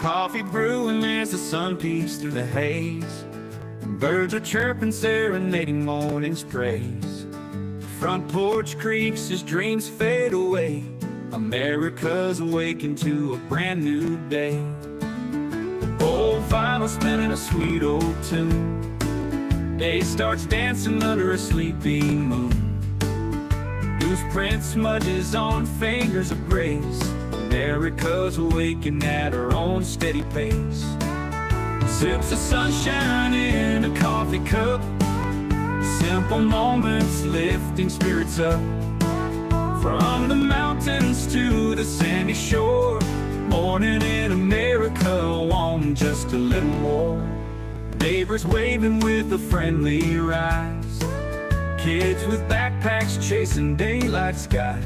Coffee brewing as the sun peeks through the haze. Birds are chirping, serenading morning's praise. Front porch creaks as dreams fade away. America's awakened to a brand new day. Old vinyl spinning a sweet old tune. Day starts dancing under a sleepy moon. Newsprint smudges on fingers of grace. America's awakened at her own steady pace. Sips of sunshine in a coffee cup. Simple moments lifting spirits up. From the mountains to the sandy shore. Morning in America, want just a little more. Neighbors waving with a friendly rise. Kids with backpacks chasing daylight skies.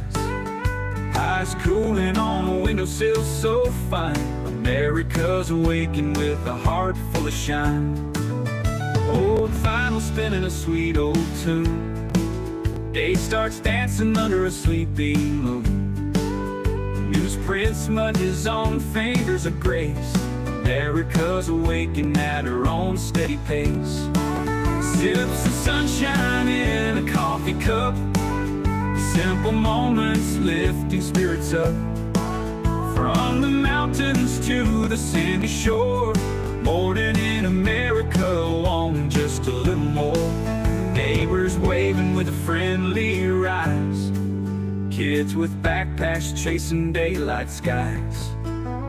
Eyes cooling on a windowsill so fine. America's awakened with a heart full of shine. Old vinyl spinning a sweet old tune. Day starts dancing under a sleepy moon. Newsprint smudges on fingers of grace. America's awakened at her own steady pace. Sips of sunshine in a coffee cup. Simple moments lifting spirits up. From the mountains to the sandy shore. Morning in America, want just a little more. Neighbors waving with a friendly rise. Kids with backpacks chasing daylight skies.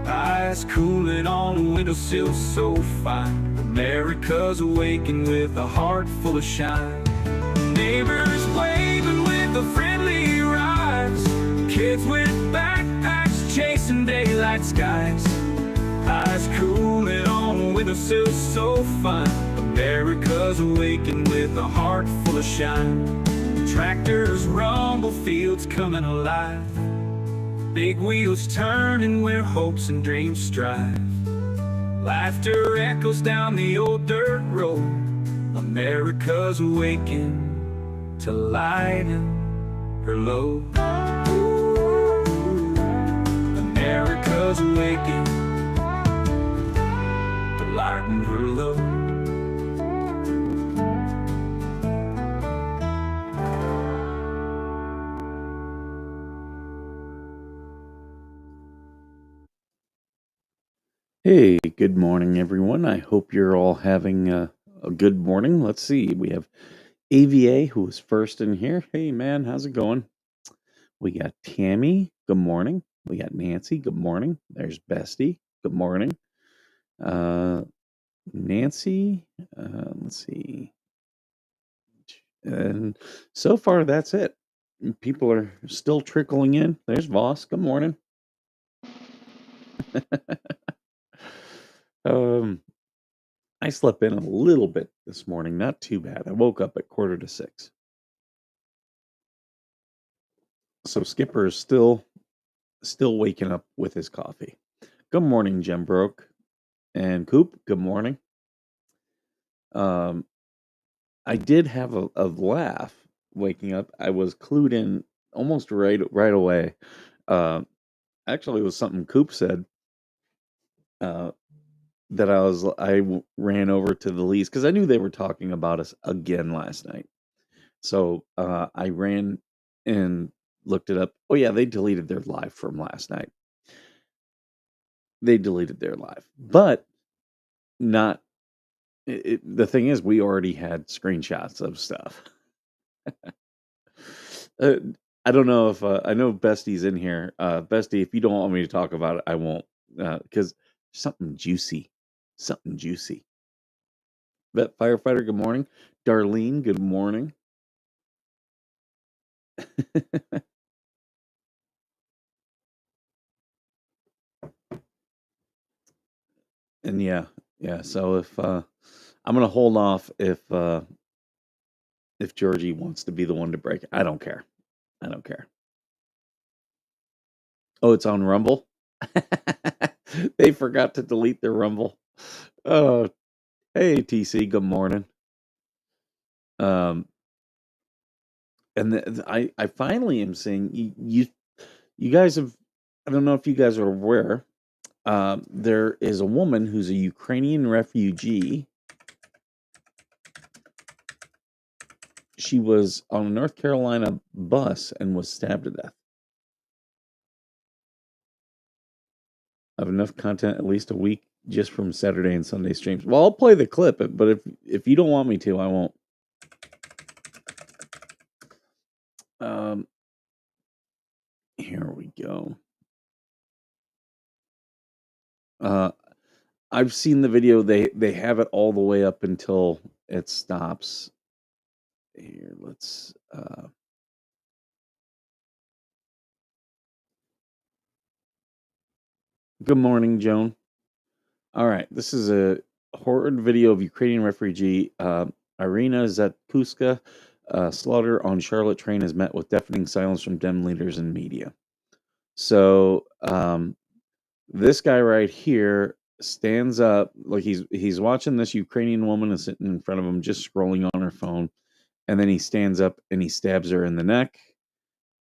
Eyes cooling on a windowsill so fine. America's awakened with a heart full of shine. Neighbors waving with a friendly rise. Kids with backpacks chasing daylight skies. Eyes cooling on a windowsill so fine. America's awakened with a heart full of shine. Tractors rumble, fields coming alive. Big wheels turning where hopes and dreams strive. Laughter echoes down the old dirt road. America's awakened to lighten her load. America's awakened to lighten her load. Hey, good morning, everyone. I hope you're all having a good morning. Let's see. We have AVA, who was first in here. Hey, man, how's it going? We got Tammy. Good morning. We got Nancy. Good morning. There's Bestie. Good morning. Nancy. Let's see. And so far, that's it. People are still trickling in. There's Voss. Good morning. I slept in a little bit this morning, not too bad. I woke up at 5:45. So Skipper is still waking up with his coffee. Good morning, Jembroke and Coop. Good morning. I did have a laugh waking up. I was clued in almost right away. Actually, it was something Coop said. That I ran over to the Lees because I knew they were talking about us again last night. So I ran and looked it up. Oh yeah, they deleted their live from last night. They deleted their live, but not. The thing is, we already had screenshots of stuff. I don't know if I know Bestie's in here. Bestie, if you don't want me to talk about it, I won't because something juicy. Vet Firefighter, good morning. Darlene, good morning. And yeah. So if I'm gonna hold off if Georgie wants to be the one to break it. I don't care. Oh, it's on Rumble. They forgot to delete their Rumble. Oh, hey TC, good morning. And I finally am seeing you guys have. I don't know if you guys are aware. There is a woman who's a Ukrainian refugee. She was on a North Carolina bus and was stabbed to death. I have enough content at least a week just from Saturday and Sunday streams. Well, I'll play the clip, but if you don't want me to, I won't. Here we go. I've seen the video. They have it all the way up until it stops. Here, let's. Good morning, Joan. All right, this is a horrid video of Ukrainian refugee Irina Zetkuska. Slaughter on Charlotte train has met with deafening silence from Dem leaders and media. So this guy right here stands up like he's watching this Ukrainian woman is sitting in front of him, just scrolling on her phone, and then he stands up and he stabs her in the neck,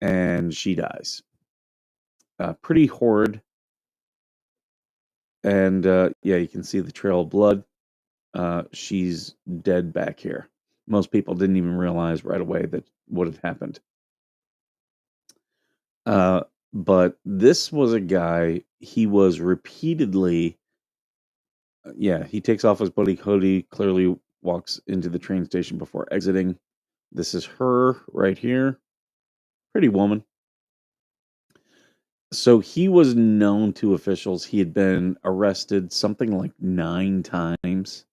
and she dies. Pretty horrid. And yeah, you can see the trail of blood. She's dead back here. Most people didn't even realize right away that what had happened. But this was a guy, he was repeatedly, yeah, he takes off his buddy hoodie, clearly walks into the train station before exiting. This is her right here. Pretty woman. So he was known to officials. He had been arrested something like 9 times.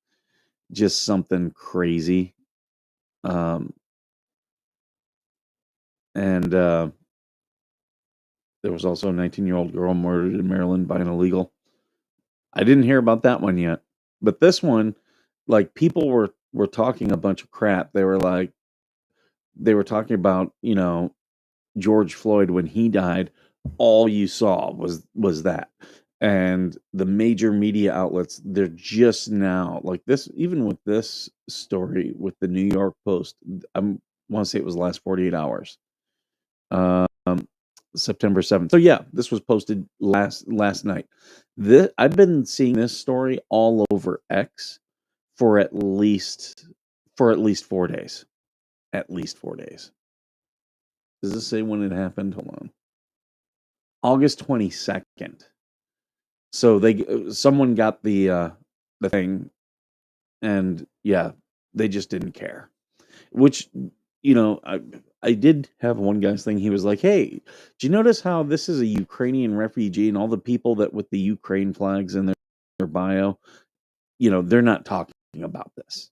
Just something crazy. And there was also a 19-year-old girl murdered in Maryland by an illegal. I didn't hear about that one yet. But this one, like, people were talking a bunch of crap. They were talking about, George Floyd when he died. All you saw was that. And the major media outlets, they're just now, like this, even with this story with the New York Post, I want to say it was the last 48 hours. September 7th. So yeah, this was posted last night. I've been seeing this story all over X for at least 4 days. At least 4 days. Does this say when it happened? Hold on. August 22nd. So someone got the thing, and yeah, they just didn't care. Which, I did have one guy's thing. He was like, "Hey, do you notice how this is a Ukrainian refugee and all the people that with the Ukraine flags in their bio, they're not talking about this."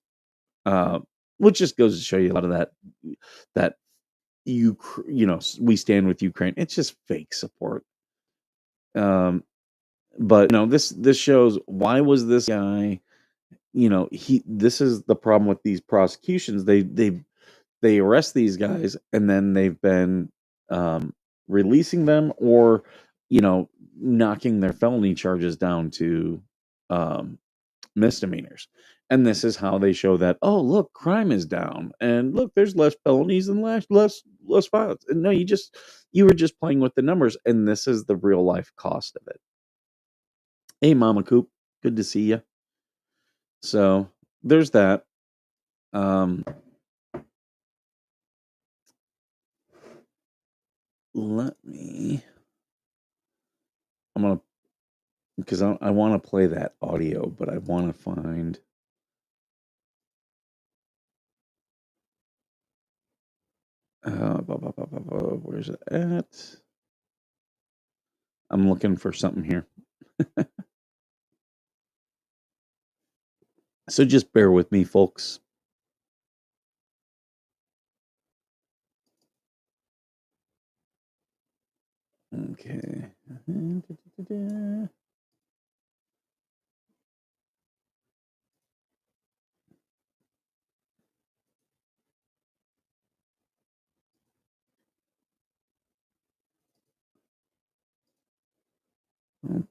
Which just goes to show you a lot of that we stand with Ukraine. It's just fake support. But this shows why was this guy, this is the problem with these prosecutions. They arrest these guys and then they've been releasing them or knocking their felony charges down to misdemeanors. And this is how they show that, oh, look, crime is down, and look, there's less felonies and less violence. And no, you were just playing with the numbers, and this is the real life cost of it. Hey, Mama Coop, good to see you. So there's that. I'm gonna, because I want to play that audio, but I want to find. Where's it at? I'm looking for something here. So just bear with me, folks. Okay.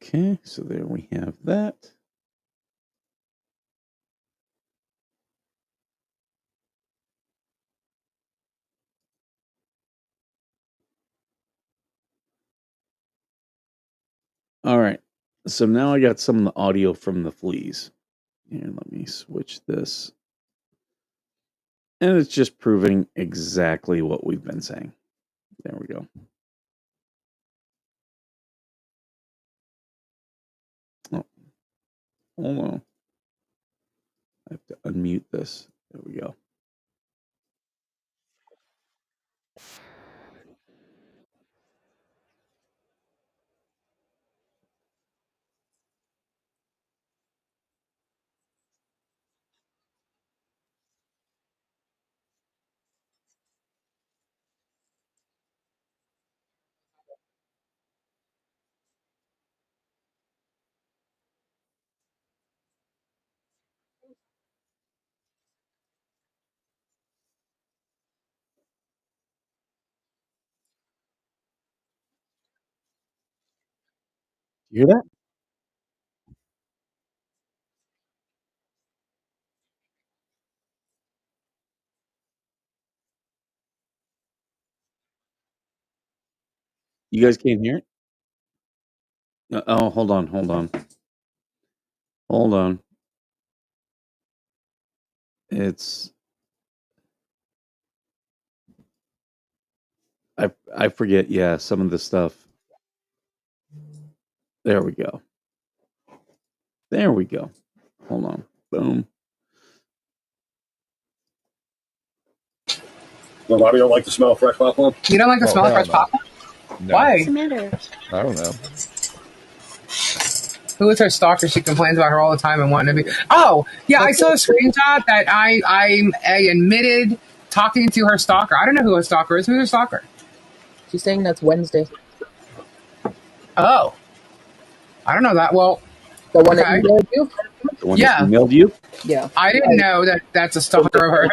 Okay, so there we have that. All right. So now I got some of the audio from the fleas. And let me switch this. And it's just proving exactly what we've been saying. There we go. Oh, hold on. I have to unmute this. There we go. You hear that? You guys can't hear it? Oh, hold on. Hold on. It's I forget, yeah, some of the stuff. There we go. There we go. Hold on. Boom. Well, Bobby don't like the smell of fresh popcorn? You don't like the Oh, smell of hell fresh no. popcorn? No. Why? What's the matter? I don't know. Who is her stalker? She complains about her all the time and wanting to be. Oh, yeah, I saw a screenshot that I admitted talking to her stalker. I don't know who her stalker is. Who's her stalker? She's saying that's Wednesday. Oh, I don't know that. Well, The one that okay. emailed you? The one Yeah. that emailed you? Yeah. I didn't know that that's a stalker of hers.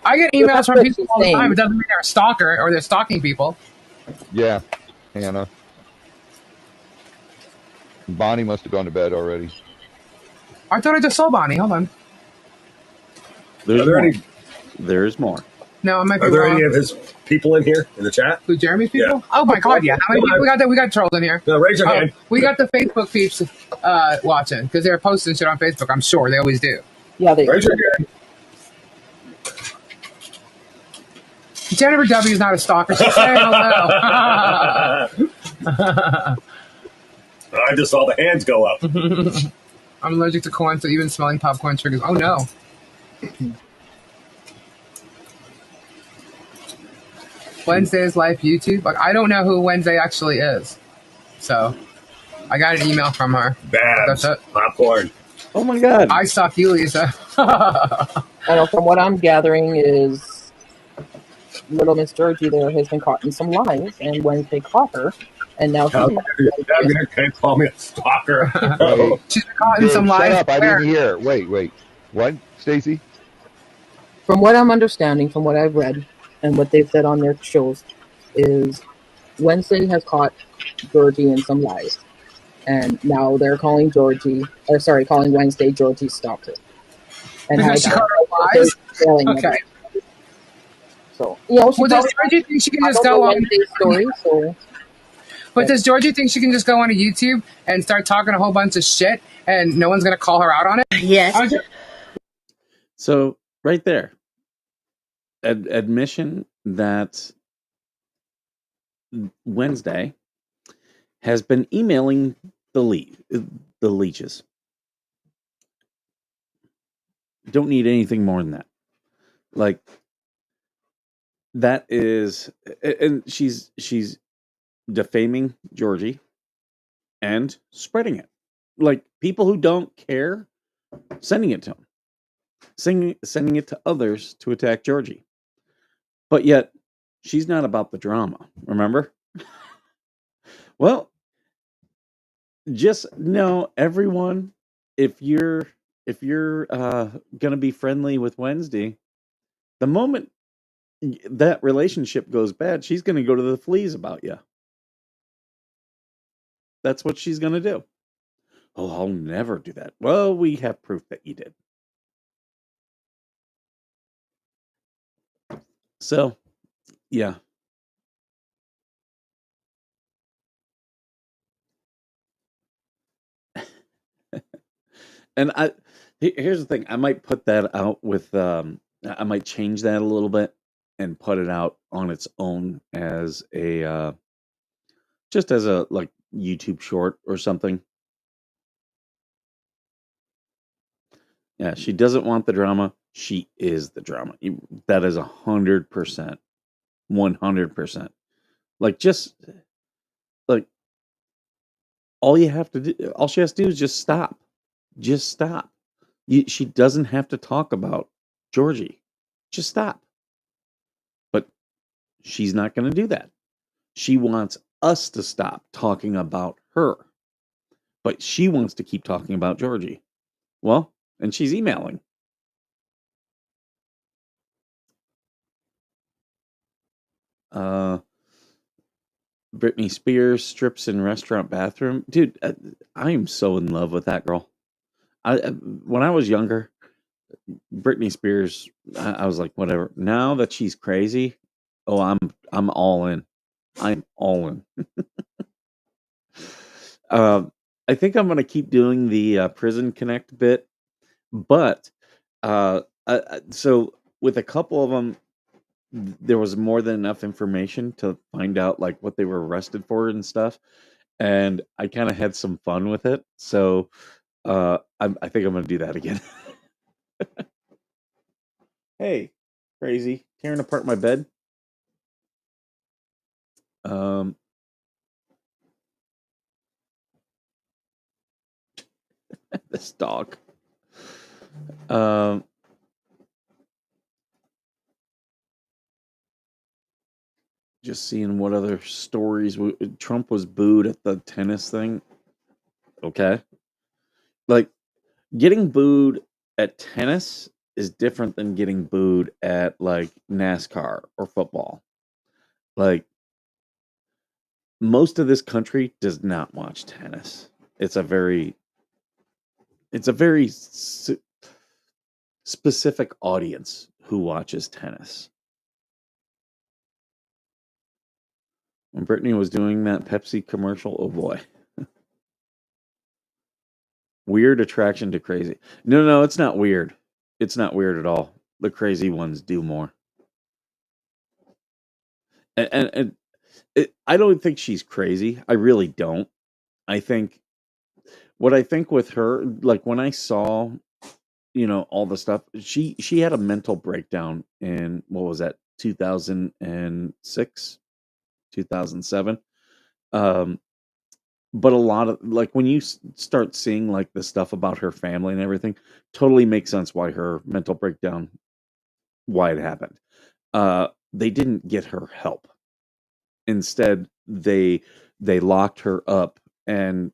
I get emails from people all the time. It doesn't mean they're a stalker or they're stalking people. Yeah, Hannah. Bonnie must have gone to bed already. I thought I just saw Bonnie. Hold on. There's Are there more. any? There's more. No, I might be Are there wrong. any of his people in here in the chat? Who, Jeremy's people? Yeah. Oh my God, yeah. How many people we got? We got trolls in here. No, raise your hand. We got the Facebook peeps watching because they're posting shit on Facebook. I'm sure they always do. Yeah, they Raise your hand. Jennifer W is not a stalker. She's saying hello. I just saw the hands go up. I'm allergic to corn, so even smelling popcorn triggers. Oh no. Wednesday's Life YouTube. Like, I don't know who Wednesday actually is. So I got an email from her. Babs. That's it. Popcorn. Oh my God. I stalk you, Lisa. I know from what I'm gathering is little Miss Georgie there has been caught in some lies, and Wednesday caught her, and now How she's you can't call me a stalker. Wait, She's been caught in Dave, some shut lies. up. I Where? didn't hear. Wait. What, Stacy? from what I'm understanding, from what I've read, and what they've said on their shows, is Wednesday has caught Georgie in some lies, and now they're calling Wednesday Georgie's stalker. And Because she how caught her they're lies? failing Okay. everything. So, you know, she Well, does probably Georgie think she can I just don't know go on? Wednesday's story, so But does Georgie think she can just go on to YouTube and start talking a whole bunch of shit and no one's going to call her out on it? yes. So right there, admission that Wednesday has been emailing the leeches. Don't need anything more than that. Like that is, and she's defaming Georgie and spreading it. Like people who don't care, sending it to him, sending it to others to attack Georgie. But yet, she's not about the drama. Remember? Well, just know everyone. If you're gonna be friendly with Wednesday, the moment that relationship goes bad, she's gonna go to the fleas about you. That's what she's gonna do. Oh, I'll never do that. Well, we have proof that you did. So, yeah. And here's the thing: I might put that out with, I might change that a little bit and put it out on its own as a, just as a like YouTube short or something. Yeah, she doesn't want the drama. She is the drama. That is 100%, 100%. Like just like all she has to do is just stop. Just stop. She doesn't have to talk about Georgie. Just stop. But she's not going to do that. She wants us to stop talking about her, but she wants to keep talking about Georgie. Well, and she's emailing. Uh, Britney Spears strips in restaurant bathroom. Dude, I am so in love with that girl. When I was younger, Britney Spears, I was like, whatever. Now that she's crazy, oh, I'm all in. I'm all in. I think I'm gonna keep doing the Prison Connect bit, but so with a couple of them, there was more than enough information to find out like what they were arrested for and stuff, and I kind of had some fun with it. So I think I'm gonna do that again. Hey, crazy, tearing apart my bed. Um, this dog. Um, just seeing what other stories. Trump was booed at the tennis thing. Okay, like getting booed at tennis is different than getting booed at like NASCAR or football. Like most of this country does not watch tennis. It's a very specific audience who watches tennis. When Brittany was doing that Pepsi commercial, oh boy. Weird attraction to crazy. No, it's not weird. It's not weird at all. The crazy ones do more. And I don't think she's crazy. I really don't. I think what I think with her, like when I saw, all the stuff, she had a mental breakdown in what was that, 2006, 2007. Um, but a lot of like when you start seeing like the stuff about her family and everything, totally makes sense why her mental breakdown, why it happened. They didn't get her help. Instead, they locked her up and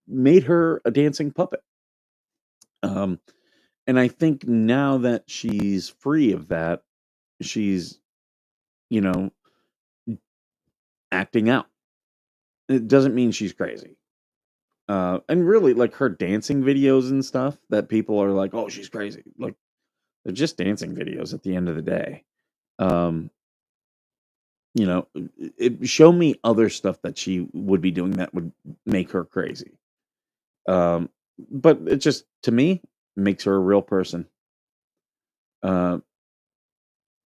made her a dancing puppet. Um, and I think now that she's free of that, she's, you know, acting out. It doesn't mean she's crazy. And really, like her dancing videos and stuff that people are like, oh, she's crazy. Like, they're just dancing videos at the end of the day. Um, show me other stuff that she would be doing that would make her crazy. Um, but it just, to me, makes her a real person. Uh,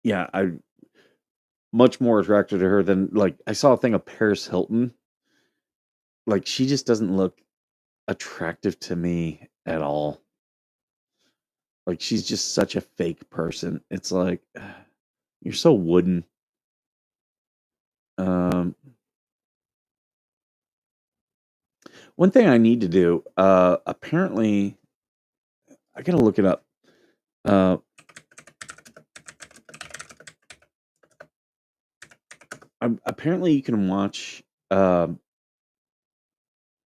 yeah, I much more attracted to her than like I saw a thing of Paris Hilton. Like she just doesn't look attractive to me at all. Like she's just such a fake person. It's like you're so wooden. Um, one thing I need to do, apparently, I gotta look it up. Uh, apparently, you can watch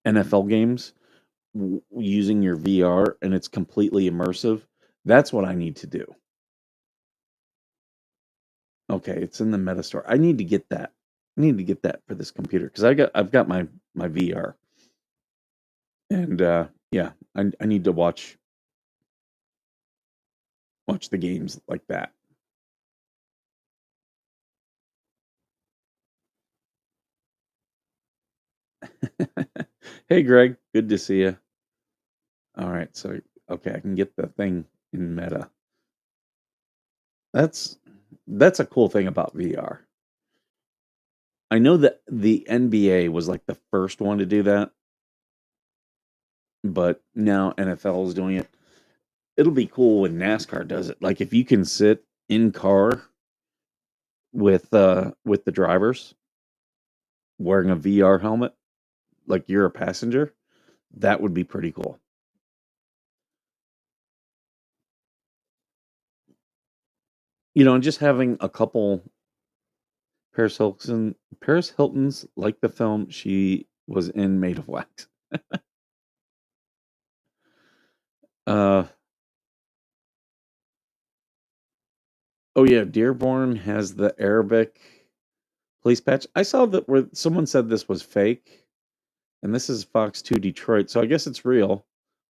NFL games using your VR, and it's completely immersive. That's what I need to do. Okay, it's in the Meta store. I need to get that. I need to get that for this computer because I've got my VR, and yeah, I need to watch the games like that. Hey, Greg, good to see you. All right, so Okay, I can get the thing in Meta. That's a cool thing about VR. I know that the NBA was like the first one to do that, but now NFL is doing it. It'll be cool when NASCAR does it. Like if you can sit in car with the drivers wearing a VR helmet, like you're a passenger, that would be pretty cool. You know, and just having a couple Paris Hilton's like the film she was in Made of Wax. Uh oh yeah, Dearborn has the Arabic police patch. I saw that where someone said this was fake, and this is Fox 2 Detroit, so I guess it's real,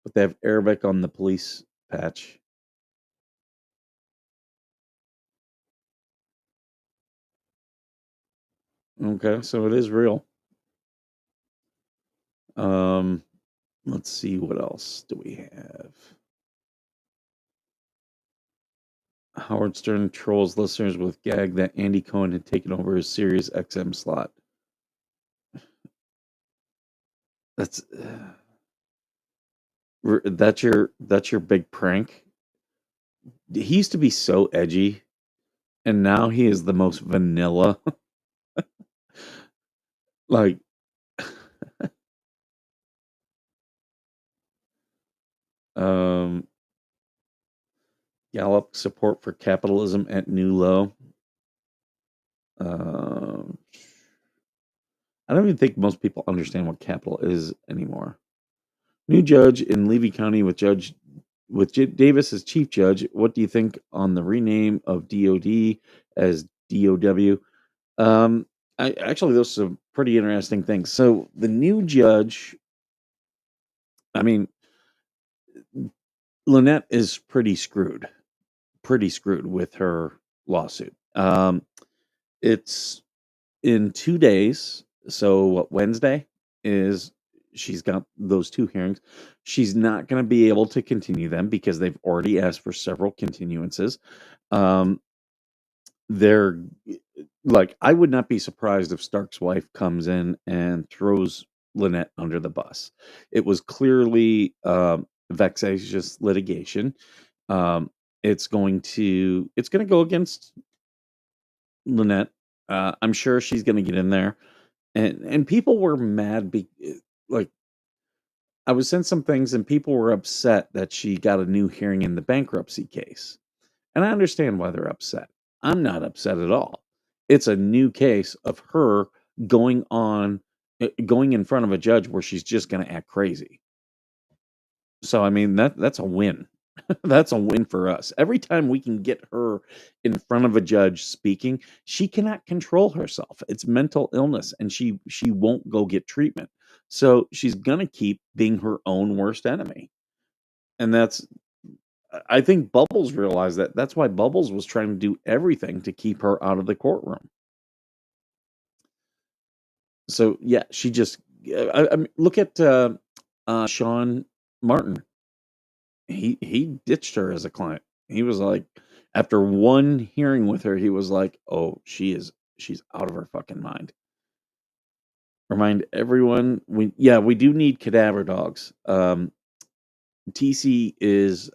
but they have Arabic on the police patch. Okay, so it is real. Um, let's see what else do we have. Howard Stern trolls listeners with gag that Andy Cohen had taken over his Sirius XM slot. That's that's your big prank. He used to be so edgy, and now he is the most vanilla. Like, um, Gallup support for capitalism at new low. Um, I don't even think most people understand what capital is anymore. New judge in Levy County with Davis as chief judge. What do you think on the rename of DOD as DOW? Actually, those are some pretty interesting things. So the new judge, I mean, Lynette is pretty screwed with her lawsuit. It's in 2 days. So what Wednesday is she's got those 2 hearings. She's not going to be able to continue them because they've already asked for several continuances. They're like, I would not be surprised if Stark's wife comes in and throws Lynette under the bus. It was clearly vexatious litigation. It's going to go against Lynette. I'm sure she's going to get in there, and people were mad. Like, I was sent some things, and people were upset that she got a new hearing in the bankruptcy case, and I understand why they're upset. I'm not upset at all. It's a new case of her going in front of a judge where she's just going to act crazy. So I mean that's a win. That's a win for us. Every time we can get her in front of a judge speaking, she cannot control herself. It's mental illness, and she won't go get treatment. So she's gonna keep being her own worst enemy. And I think Bubbles realized that. That's why Bubbles was trying to do everything to keep her out of the courtroom. So yeah, she just I mean, look at Sean Martin. He ditched her as a client. He was like, after one hearing with her, he was like, "Oh, she's out of her fucking mind." Remind everyone, we do need cadaver dogs. TC is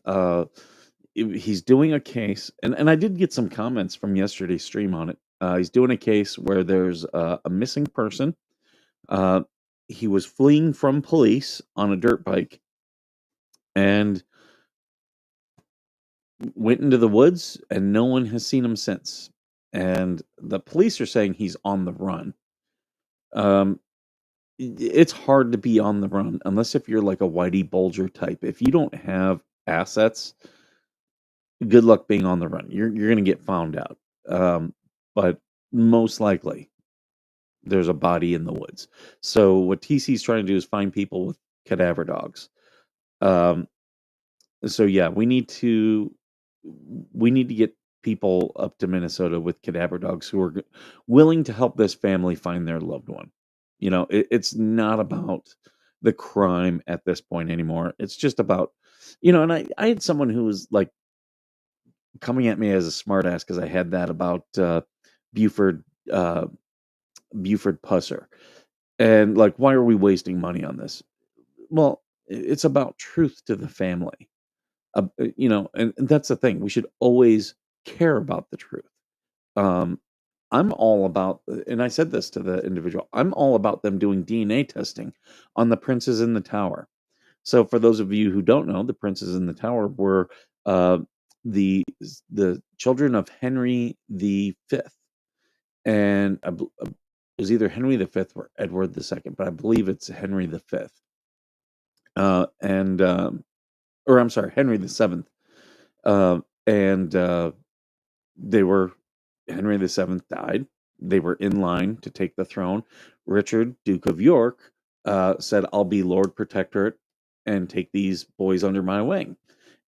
he's doing a case, and I did get some comments from yesterday's stream on it. He's doing a case where there's a missing person. He was fleeing from police on a dirt bike, and went into the woods, and no one has seen him since. And the police are saying he's on the run. It's hard to be on the run unless if you're like a Whitey Bulger type. If you don't have assets, good luck being on the run. You're going to get found out. But most likely, there's a body in the woods. So what TC's trying to do is find people with cadaver dogs. So yeah, we need to get people up to Minnesota with cadaver dogs who are willing to help this family find their loved one. You know, it's not about the crime at this point anymore. It's just about And I had someone who was like coming at me as a smartass because I had that about Buford uh, Buford Pusser, and like, why are we wasting money on this? Well, it's about truth to the family. And that's the thing. We should always care about the truth. Um, I'm all about, and I said this to the individual, I'm all about them doing DNA testing on the princes in the tower. So, for those of you who don't know, the princes in the tower were uh, the children of Henry V, and it was either Henry V or Edward II, but I believe it's Henry V. And or I'm sorry, Henry VII. And they were Henry VII died. They were in line to take the throne. Richard, Duke of York, said, "I'll be Lord Protectorate and take these boys under my wing."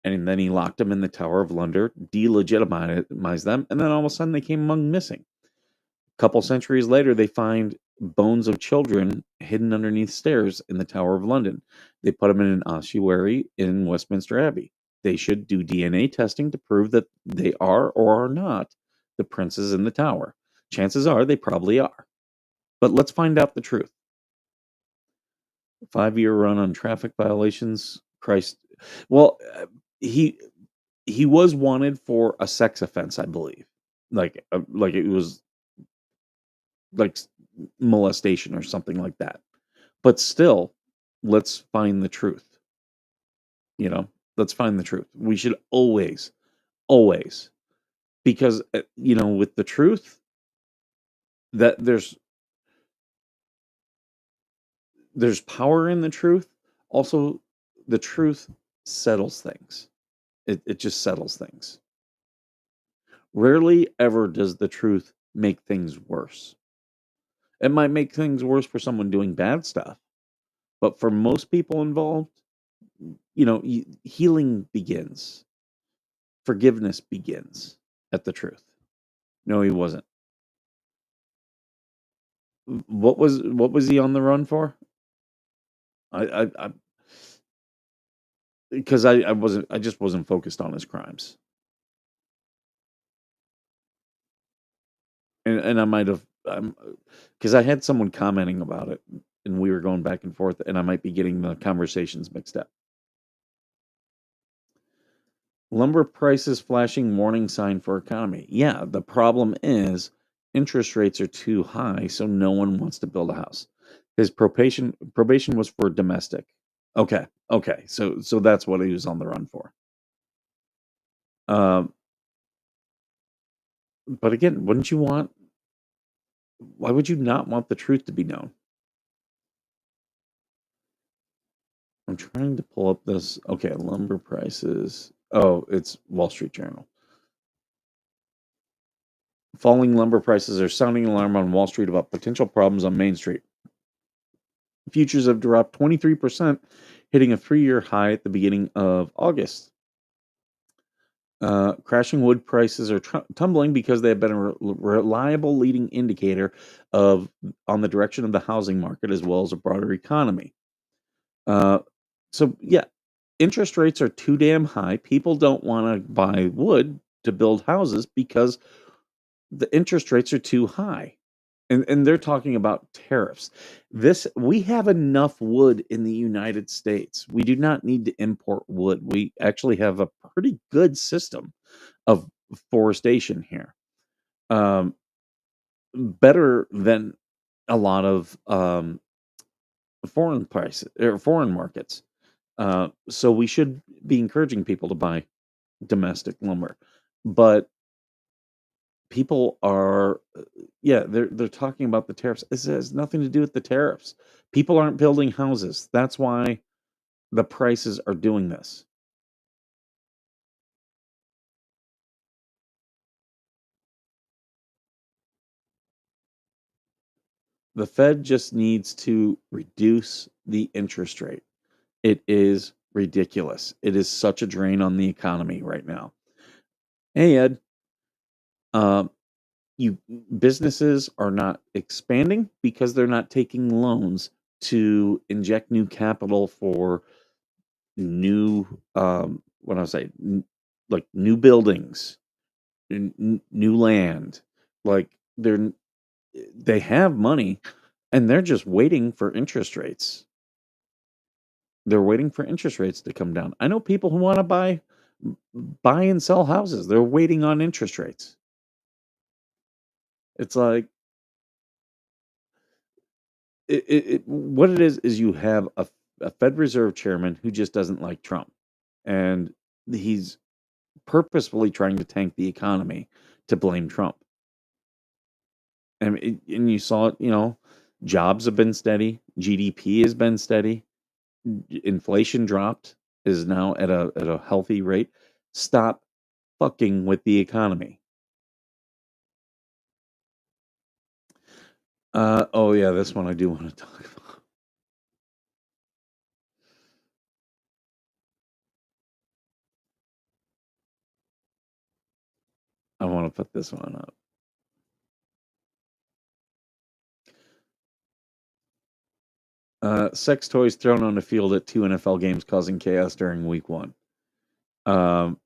And then he locked them in the Tower of London, delegitimized them, and then all of a sudden they came among missing. A couple centuries later, they find bones of children hidden underneath stairs in the Tower of London. They put them in an ossuary in Westminster Abbey. They should do DNA testing to prove that they are or are not the princes in the tower. Chances are they probably are. But let's find out the truth. 5-year run on traffic violations. Christ. Well, he was wanted for a sex offense, I believe. Like it was like molestation or something like that. But still, let's find the truth. Let's find the truth. We should always, because with the truth, that there's power in the truth. Also, the truth settles things. It just settles things. Rarely ever does the truth make things worse. It might make things worse for someone doing bad stuff, but for most people involved, healing begins. Forgiveness begins at the truth. No, he wasn't. What was he on the run for? I because I just wasn't focused on his crimes. And I might have, because I had someone commenting about it and we were going back and forth, and I might be getting the conversations mixed up. Lumber prices flashing warning sign for economy. Yeah, the problem is interest rates are too high, so no one wants to build a house. His probation was for domestic. Okay. So that's what he was on the run for. But again, why would you not want the truth to be known? I'm trying to pull up this. Okay, lumber prices. Oh, it's Wall Street Journal. Falling lumber prices are sounding alarm on Wall Street about potential problems on Main Street. Futures have dropped 23%, hitting a 3-year high at the beginning of August. Crashing wood prices are tumbling because they have been a reliable leading indicator on the direction of the housing market as well as a broader economy. So yeah, interest rates are too damn high. People don't want to buy wood to build houses because the interest rates are too high. And they're talking about tariffs. We have enough wood in the United States. We do not need to import wood. We actually have a pretty good system of forestation here. Better than a lot of foreign prices or foreign markets. So we should be encouraging people to buy domestic lumber. But people are, they're talking about the tariffs. This has nothing to do with the tariffs. People aren't building houses. That's why the prices are doing this. The Fed just needs to reduce the interest rate. It is ridiculous. It is such a drain on the economy right now. Hey, Ed. Businesses are not expanding because they're not taking loans to inject new capital for new what I say, like new buildings, new land. Like they have money, and they're just waiting for interest rates. They're waiting for interest rates to come down. I know people who want to buy and sell houses. They're waiting on interest rates. It's like what it is you have a Fed Reserve chairman who just doesn't like Trump, and he's purposefully trying to tank the economy to blame Trump. And you saw it, jobs have been steady, GDP has been steady, inflation dropped, is now at a healthy rate. Stop fucking with the economy. Oh yeah, this one I do want to talk about. I want to put this one up. Sex toys thrown on the field at 2 NFL games causing chaos during week 1. At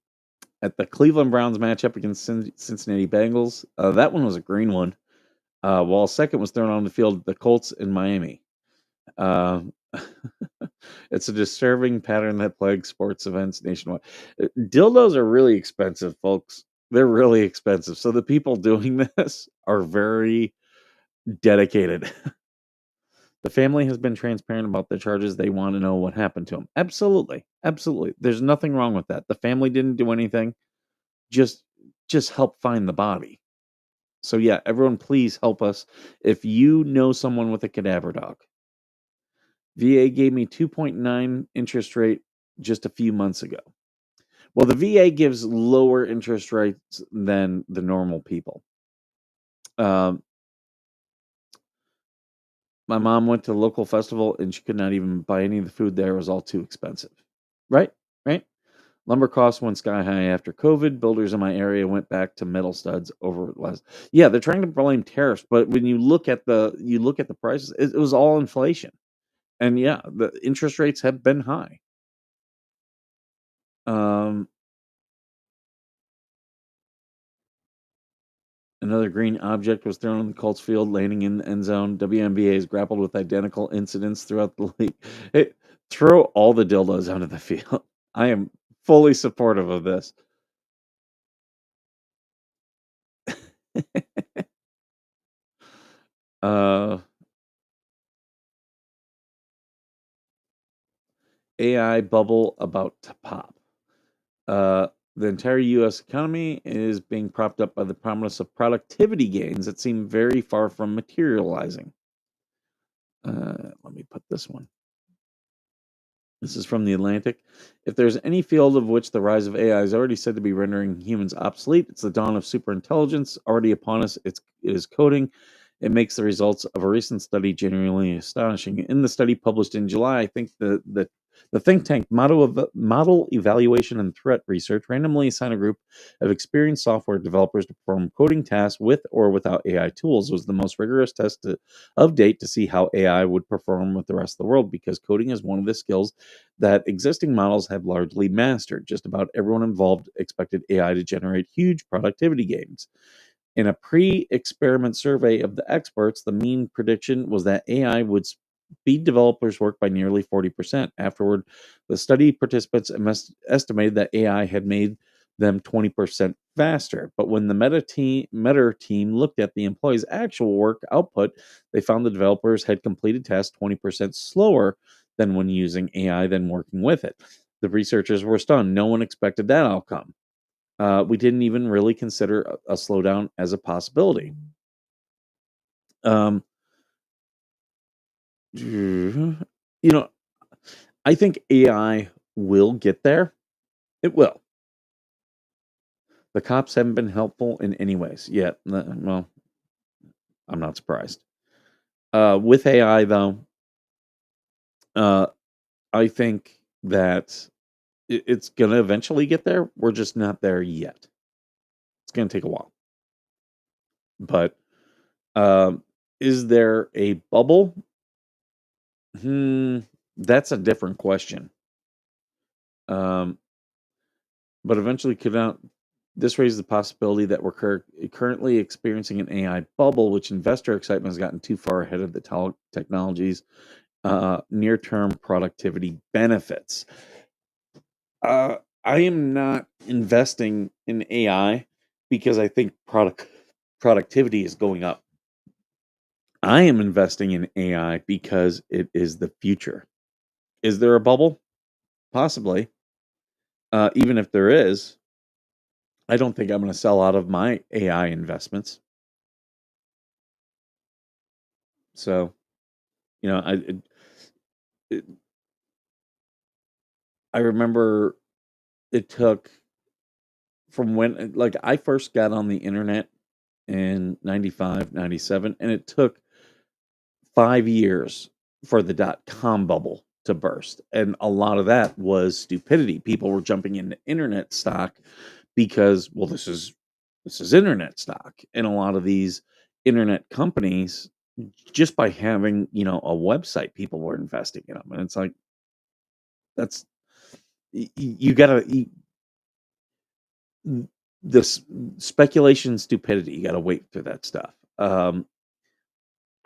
the Cleveland Browns matchup against Cincinnati Bengals, that one was a green one. While second was thrown on the field at the Colts in Miami. It's a disturbing pattern that plagues sports events nationwide. Dildos are really expensive, folks. They're really expensive. So the people doing this are very dedicated. The family has been transparent about the charges. They want to know what happened to him. Absolutely. Absolutely. There's nothing wrong with that. The family didn't do anything. Just help find the body. So yeah, everyone please help us. If you know someone with a cadaver dog. VA gave me 2.9 interest rate just a few months ago. Well, the VA gives lower interest rates than the normal people. My mom went to a local festival and she could not even buy any of the food there. It was all too expensive. Right? Lumber costs went sky high after COVID. Builders in my area went back to metal studs over less. Yeah, they're trying to blame tariffs, but when you look at the prices, it was all inflation. And yeah, the interest rates have been high. Another green object was thrown on the Colts field, landing in the end zone. WNBA has grappled with identical incidents throughout the league. Hey, throw all the dildos onto the field. I am fully supportive of this. AI bubble about to pop. The entire U.S. economy is being propped up by the promise of productivity gains that seem very far from materializing. Let me put this one. This is from The Atlantic. If there's any field of which the rise of AI is already said to be rendering humans obsolete, it's the dawn of superintelligence already upon us. It is coding. It makes the results of a recent study genuinely astonishing. In the study published in July, I think the think tank Model Evaluation and Threat Research randomly assigned a group of experienced software developers to perform coding tasks with or without AI tools. It was the most rigorous test of date to see how AI would perform with the rest of the world, because coding is one of the skills that existing models have largely mastered. Just about everyone involved expected AI to generate huge productivity gains. In a pre-experiment survey of the experts, the mean prediction was that AI would speed developers' work by nearly 40%. Afterward, the study participants estimated that AI had made them 20% faster. But when the Meta team looked at the employees' actual work output, they found the developers had completed tasks 20% slower than when using AI than working with it. The researchers were stunned. No one expected that outcome. We didn't even really consider a slowdown as a possibility. I think AI will get there. It will. The cops haven't been helpful in any ways yet. Well, I'm not surprised. With AI, though, I think that it's going to eventually get there. We're just not there yet. It's going to take a while. But is there a bubble? That's a different question. Um, but eventually could not. This raises the possibility that we're currently experiencing an AI bubble, which investor excitement has gotten too far ahead of the technology's near-term productivity benefits. I am not investing in AI because I think productivity is going up. I am investing in AI because it is the future. Is there a bubble? Possibly. Even if there is, I don't think I'm going to sell out of my AI investments. So, you know, it, I remember it took from when, like, I first got on the internet in 95, 97, and it took 5 years for the .com bubble to burst. And a lot of that was stupidity. People were jumping into internet stock because, well, this is internet stock. And a lot of these internet companies, just by having, a website, people were investing in them. And it's like, that's, you gotta, this speculation stupidity, you gotta wait through that stuff. I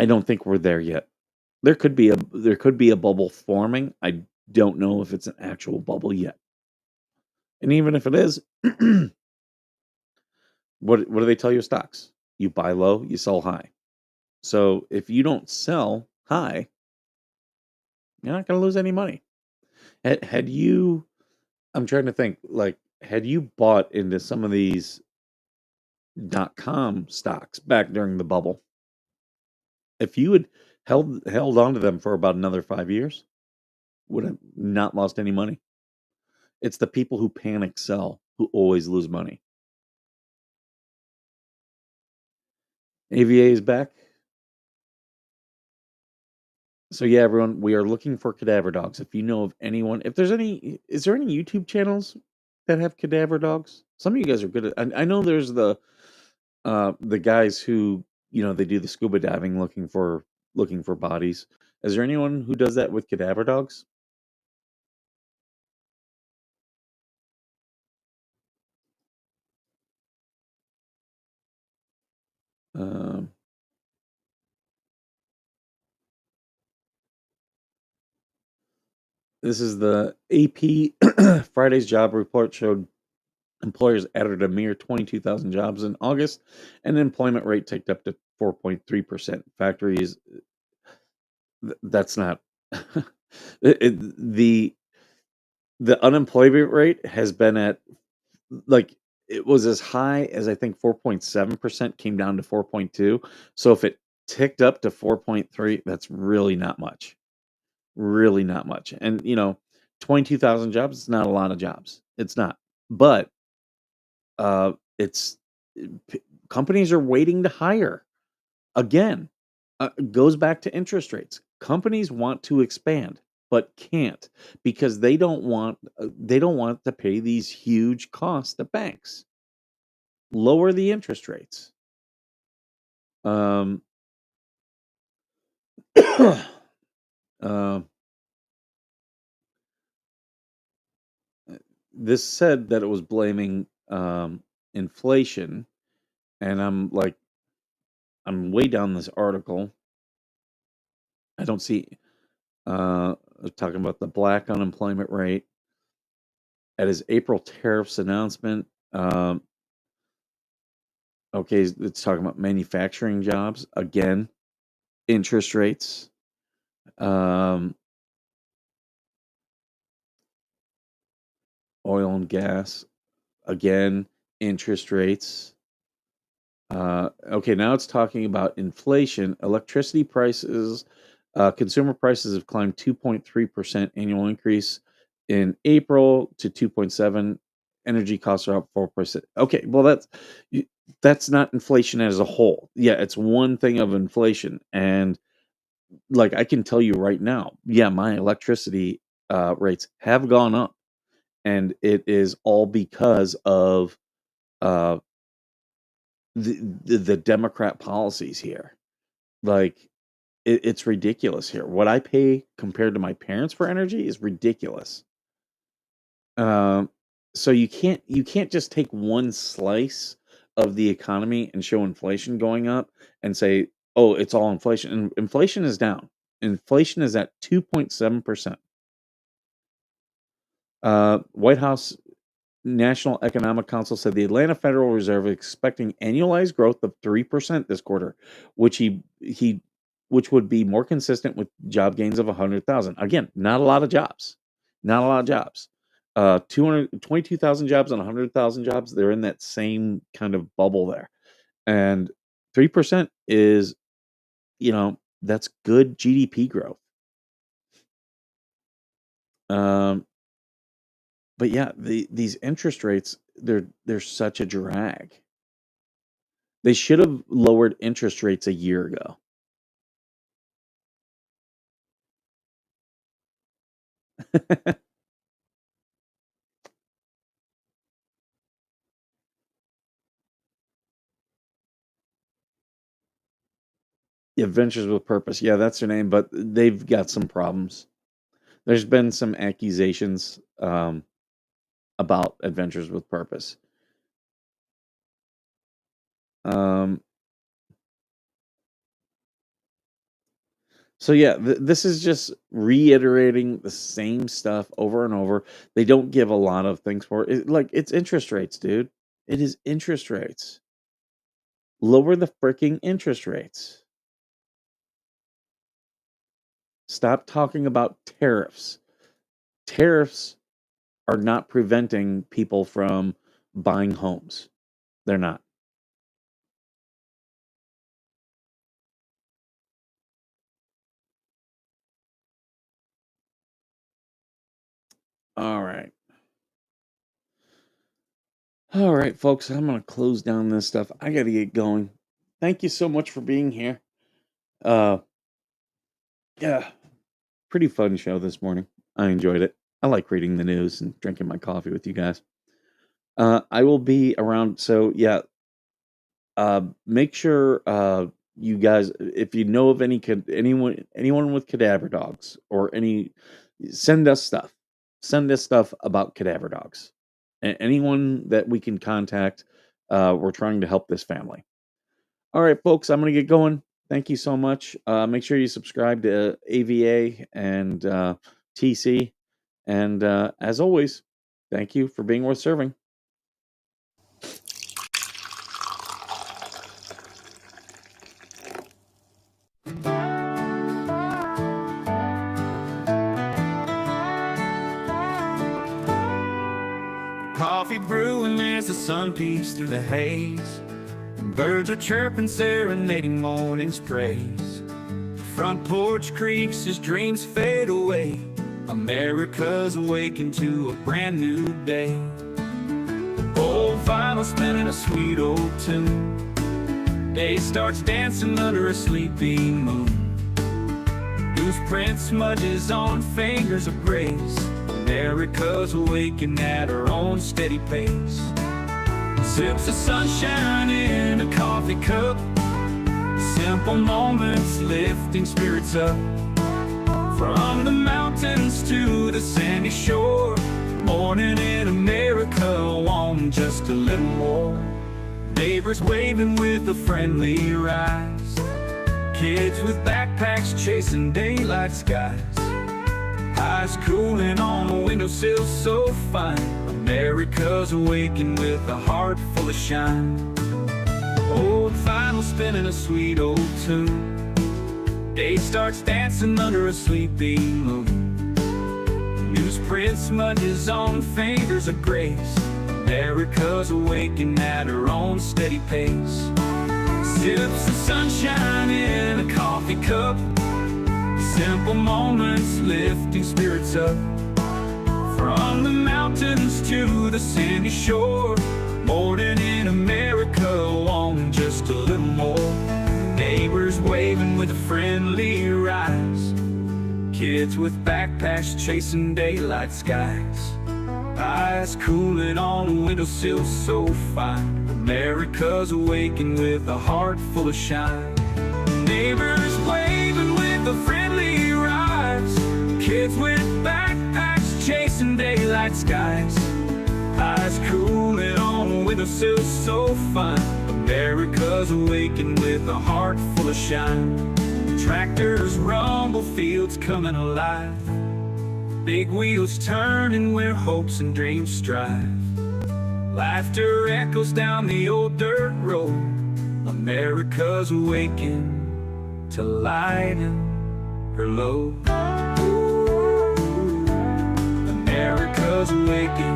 don't think we're there yet. There could be a bubble forming. I don't know if it's an actual bubble yet. And even if it is, what do they tell your stocks? You buy low, you sell high. So if you don't sell high, you're not going to lose any money. Had you, I'm trying to think, like, had you bought into some of these .com stocks back during the bubble, if you had held on to them for about another 5 years, would have not lost any money. It's the people who panic sell who always lose money. AVA is back. So yeah, everyone, we are looking for cadaver dogs. If you know of anyone, is there any YouTube channels that have cadaver dogs? Some of you guys are good at. I know there's the guys who they do the scuba diving looking for bodies. Is there anyone who does that with cadaver dogs? Um, this is the AP Friday's job report showed employers added a mere 22,000 jobs in August, and the employment rate ticked up to 4.3%. Factories, that's not the unemployment rate has been at, like, it was as high as I think 4.7%, came down to 4.2. So if it ticked up to 4.3, that's really not much. Really not much. And 22,000 jobs is not a lot of jobs. It's not. But it's companies are waiting to hire again. Goes back to interest rates. Companies want to expand but can't because they don't want to pay these huge costs to banks. Lower the interest rates. Um, uh, this said that it was blaming inflation, and I'm way down this article. I don't see talking about the black unemployment rate at his April tariffs announcement. Okay, it's talking about manufacturing jobs again, interest rates, oil and gas again, interest rates. Okay, now it's talking about inflation. Electricity prices, consumer prices have climbed 2.3% annual increase in April to 2.7. Energy costs are up 4%. Okay, well that's not inflation as a whole. Yeah, it's one thing of inflation, and like I can tell you right now, yeah, my electricity rates have gone up, and it is all because of uh, the Democrat policies here. Like it's ridiculous here. What I pay compared to my parents for energy is ridiculous. So you can't just take one slice of the economy and show inflation going up and say, oh, it's all inflation. And inflation is down. Inflation is at 2.7%. White House National Economic Council said the Atlanta Federal Reserve is expecting annualized growth of 3% this quarter, which which would be more consistent with job gains of 100,000. Again, not a lot of jobs. Not a lot of jobs. 222,000 jobs and 100,000 jobs, they're in that same kind of bubble there. And 3% is, that's good GDP growth. But yeah, these interest rates, they're such a drag. They should have lowered interest rates a year ago. Yeah, Ventures with Purpose. Yeah, that's their name, but they've got some problems. There's been some accusations about Adventures with Purpose. So yeah, this is just reiterating the same stuff over and over. They don't give a lot of things for it. Like, it's interest rates, dude. It is interest rates. Lower the freaking interest rates. Stop talking about tariffs. Tariffs are not preventing people from buying homes. They're not. All right. All right, folks, I'm going to close down this stuff. I got to get going. Thank you so much for being here. Yeah, pretty fun show this morning. I enjoyed it. I like reading the news and drinking my coffee with you guys. I will be around. So yeah, make sure you guys, if you know of anyone with cadaver dogs or send us stuff. Send us stuff about cadaver dogs. Anyone that we can contact, we're trying to help this family. All right, folks, I'm going to get going. Thank you so much. Make sure you subscribe to AVA and TC. And as always, thank you for being worth serving. Coffee brewing as the sun peeks through the haze. Birds are chirping, serenading morning's praise. Front porch creaks as dreams fade away. America's awakened to a brand new day. Old vinyl spinning a sweet old tune. Day starts dancing under a sleepy moon. Newsprint smudges on fingers of grace. America's awakened at her own steady pace. Sips of sunshine in a coffee cup. Simple moments lifting spirits up. From the mountains to the sandy shore. Morning in America, want just a little more. Neighbors waving with a friendly rise. Kids with backpacks chasing daylight skies. Eyes cooling on the windowsill so fine. America's awakened with a heart full of shine. Old vinyl spinning a sweet old tune. Day starts dancing under a sleepy moon. Newsprint smudges on fingers of grace. America's awakened at her own steady pace. Sips of sunshine in a coffee cup. Simple moments lifting spirits up. From the mountains to the sandy shore. Morning in America, want just a little more. Neighbors waving with a friendly rise. Kids with backpacks chasing daylight skies. Eyes cooling on the windowsill so fine. America's awakened with a heart full of shine. Neighbors waving with a friendly rise. Kids with backpacks chasing daylight skies, eyes cooling on with a silk so fine. America's awakened with a heart full of shine. Tractors rumble, fields coming alive, big wheels turning where hopes and dreams strive. Laughter echoes down the old dirt road. America's awakened to lighten her load. America's awakened